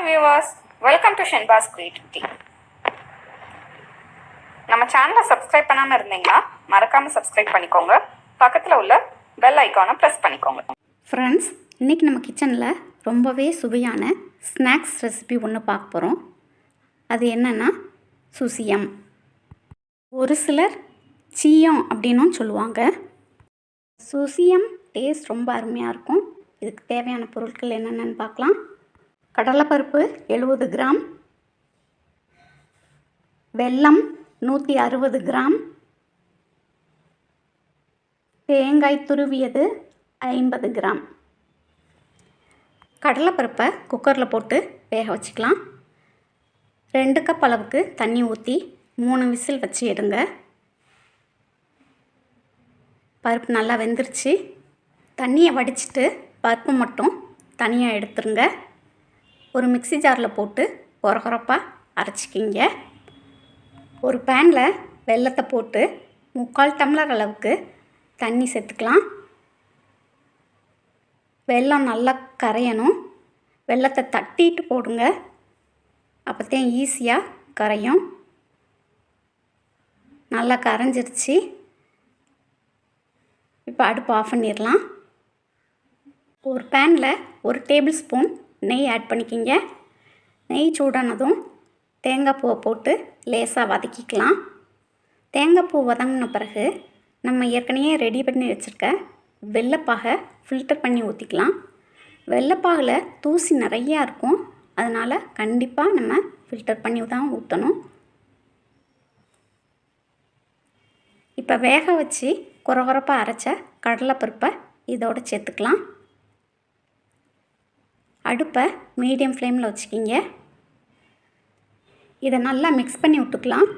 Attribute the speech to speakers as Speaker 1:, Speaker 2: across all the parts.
Speaker 1: viewers, welcome to Channa's Grated. நம்ம சேனலை subscribe பண்ணாமல் இருந்தீங்கன்னா மறக்காமல் சப்ஸ்கிரைப் பண்ணிக்கோங்க. பக்கத்தில் உள்ள பெல் ஐக்கானை ப்ரெஸ் பண்ணிக்கோங்க.
Speaker 2: ஃப்ரெண்ட்ஸ், இன்றைக்கி நம்ம கிச்சனில் ரொம்பவே சுவையான ஸ்நாக்ஸ் ரெசிபி ஒன்று பார்க்க போகிறோம். அது என்னென்னா சுசியம். ஒரு சிலர் சீயம் அப்படின்னும் சொல்லுவாங்க. சுசியம் டேஸ்ட் ரொம்ப அருமையாக இருக்கும். இதுக்கு தேவையான பொருட்கள் என்னென்னு பார்க்கலாம். கடலைப்பருப்பு 70 கிராம், வெல்லம் 160 கிராம், தேங்காய் துருவியது 50 கிராம். கடலைப்பருப்பை குக்கரில் போட்டு வேக வச்சுக்கலாம். 2 கப் அளவுக்கு தண்ணி ஊற்றி 3 விசில் வச்சு எடுங்க. பருப்பு நல்லா வெந்துருச்சு. தண்ணியை வடிச்சிட்டு பருப்பு மட்டும் தனியாக எடுத்துருங்க. ஒரு மிக்ஸி ஜாரில் போட்டு கொரகொரப்பாக அரைச்சிக்கிங்க. ஒரு பேனில் வெல்லத்தை போட்டு 3/4 டம்ளர் அளவுக்கு தண்ணி சேர்த்துக்கலாம். வெல்லம் நல்லா கரையணும். வெல்லத்தை தட்டிட்டு போடுங்க, அப்போதான் ஈஸியாக கரையும். நல்லா கரைஞ்சிருச்சு. இப்போ அடுப்பு ஆஃப் பண்ணிடலாம். ஒரு பேனில் 1 டேபிள் ஸ்பூன் நெய் ஆட் பண்ணிக்கிங்க. நெய் சூடானதும் தேங்காய் பூவை போட்டு லேசாக வதக்கிக்கலாம். தேங்காய் பூ வதங்கின பிறகு நம்ம ஏற்கனவே ரெடி பண்ணி வச்சுருக்க வெள்ளைப்பாகை ஃபில்டர் பண்ணி ஊற்றிக்கலாம். வெள்ளைப்பாகில் தூசி நிறையா இருக்கும், அதனால் கண்டிப்பாக நம்ம ஃபில்டர் பண்ணி தான் ஊற்றணும். இப்போ வேக வச்சு கொரகொரப்பாக அரைச்ச கடலைப்பருப்பை இதோடு சேர்த்துக்கலாம். அடுப்பை மீடியம் ஃப்ளேமில் வச்சுக்கிங்க. இதை நல்லா மிக்ஸ் பண்ணி விட்டுக்கலாம்.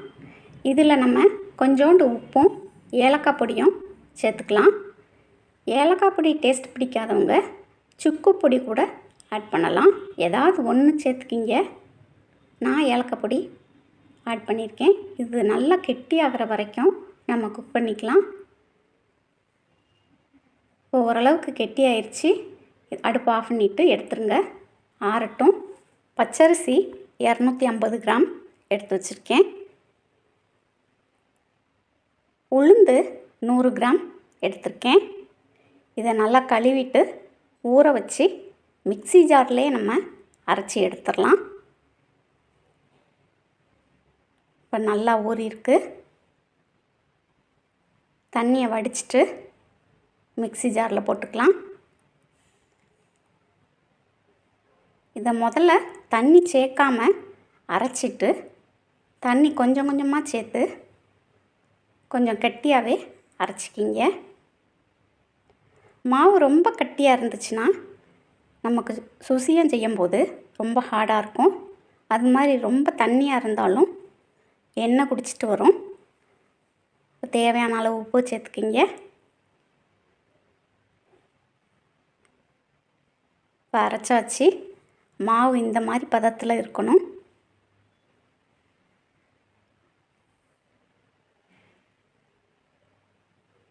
Speaker 2: இதில் நம்ம கொஞ்சோண்டு உப்பும் ஏலக்காய் பொடியும் சேர்த்துக்கலாம். ஏலக்காய் பொடி டேஸ்ட் பிடிக்காதவங்க சுக்கு பொடி கூட ஆட் பண்ணலாம். ஏதாவது ஒன்று சேர்த்துக்கிங்க. நான் ஏலக்காய் பொடி ஆட் பண்ணியிருக்கேன். இது நல்லா கெட்டியாகிற வரைக்கும் நம்ம குக் பண்ணிக்கலாம். இப்போ ஓரளவுக்கு கெட்டி ஆயிடுச்சு. அடுப்பு ஆஃப் பண்ணிவிட்டு எடுத்துருங்க, ஆறட்டும். பச்சரிசி 250 கிராம் எடுத்து வச்சுருக்கேன். உளுந்து 100 கிராம் எடுத்திருக்கேன். இதை நல்லா கழுவிட்டு ஊற வச்சு மிக்ஸி ஜார்லேயே நம்ம அரைச்சி எடுத்துடலாம். இப்போ நல்லா ஊறியிருக்கு. தண்ணியை வடிச்சிட்டு மிக்ஸி ஜாரில் போட்டுக்கலாம். இதை முதல்ல தண்ணி சேர்க்காம அரைச்சிட்டு தண்ணி கொஞ்சம் கொஞ்சமாக சேர்த்து கொஞ்சம் கட்டியாகவே அரைச்சிக்கிங்க. மாவு ரொம்ப கட்டியாக இருந்துச்சுன்னா நமக்கு சுசியம் செய்யும்போது ரொம்ப ஹார்டாக இருக்கும். அது மாதிரி ரொம்ப தண்ணியாக இருந்தாலும் எண்ணெய் குடிச்சிட்டு வரும். தேவையான அளவு உப்பு சேர்த்துக்கிங்க. இப்போ அரைச்சாச்சு. மாவு இந்த மாதிரி பதத்தில் இருக்கணும்.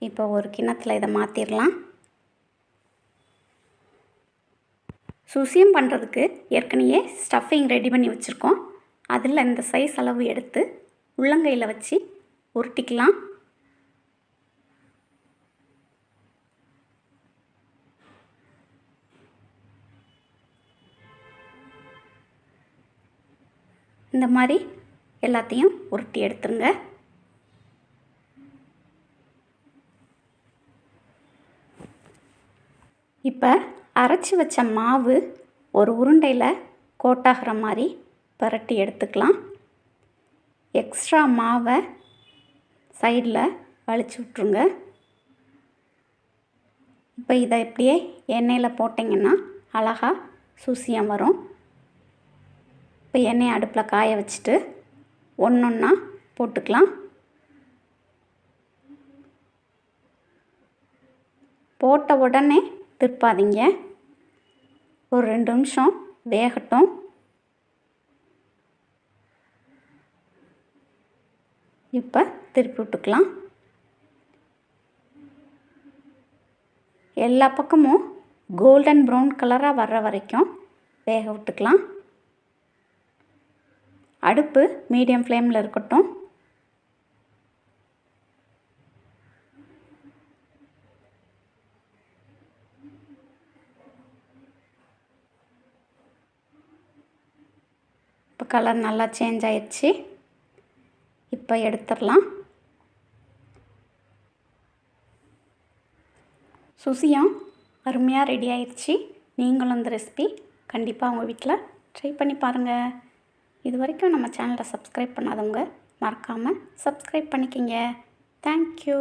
Speaker 2: இப்போ ஒரு கிண்ணத்தில் இதை மாற்றிடலாம். சுசியம் பண்ணுறதுக்கு ஏற்கனவே ஸ்டஃபிங் ரெடி பண்ணி வச்சுருக்கோம். அதில் இந்த சைஸ் அளவு எடுத்து உள்ளங்கையில் வச்சு உருட்டிக்கலாம். இந்த மாதிரி எல்லாத்தையும் உருட்டி எடுத்துருங்க. இப்போ அரைச்சி வச்ச மாவு ஒரு உருண்டையில் கோட்டாகிற மாதிரி பரட்டி எடுத்துக்கலாம். எக்ஸ்ட்ரா மாவை சைடில் வலிச்சு விட்ருங்க. இப்போ இதை இப்படியே எண்ணெயில் போட்டிங்கன்னா அழகாக சுசியம் வரும். இப்போ எண்ணெயை அடுப்பில் காய வச்சுட்டு ஒன்றா போட்டுக்கலாம். போட்ட உடனே திருப்பாதீங்க. ஒரு 2 நிமிஷம் வேகட்டும். இப்போ திருப்பி விட்டுக்கலாம். எல்லா பக்கமும் கோல்டன் ப்ரௌன் கலராக வர்ற வரைக்கும் வேக விட்டுக்கலாம். அடுப்பு மீடியம் ஃப்ளேமில் இருக்கட்டும். இப்போ கலர் நல்லா சேஞ்ச் ஆயிடுச்சு. இப்போ எடுத்துடலாம். சுசியம் அருமையாக ரெடி ஆயிடுச்சு. நீங்களும் இந்த ரெசிபி கண்டிப்பாக உங்கள் வீட்டில் ட்ரை பண்ணி பாருங்கள். இது வரைக்கும் நம்ம சேனலை சப்ஸ்கிரைப் பண்ணாதவங்க மறக்காமல் சப்ஸ்கிரைப் பண்ணிக்கிங்க. தேங்க்யூ.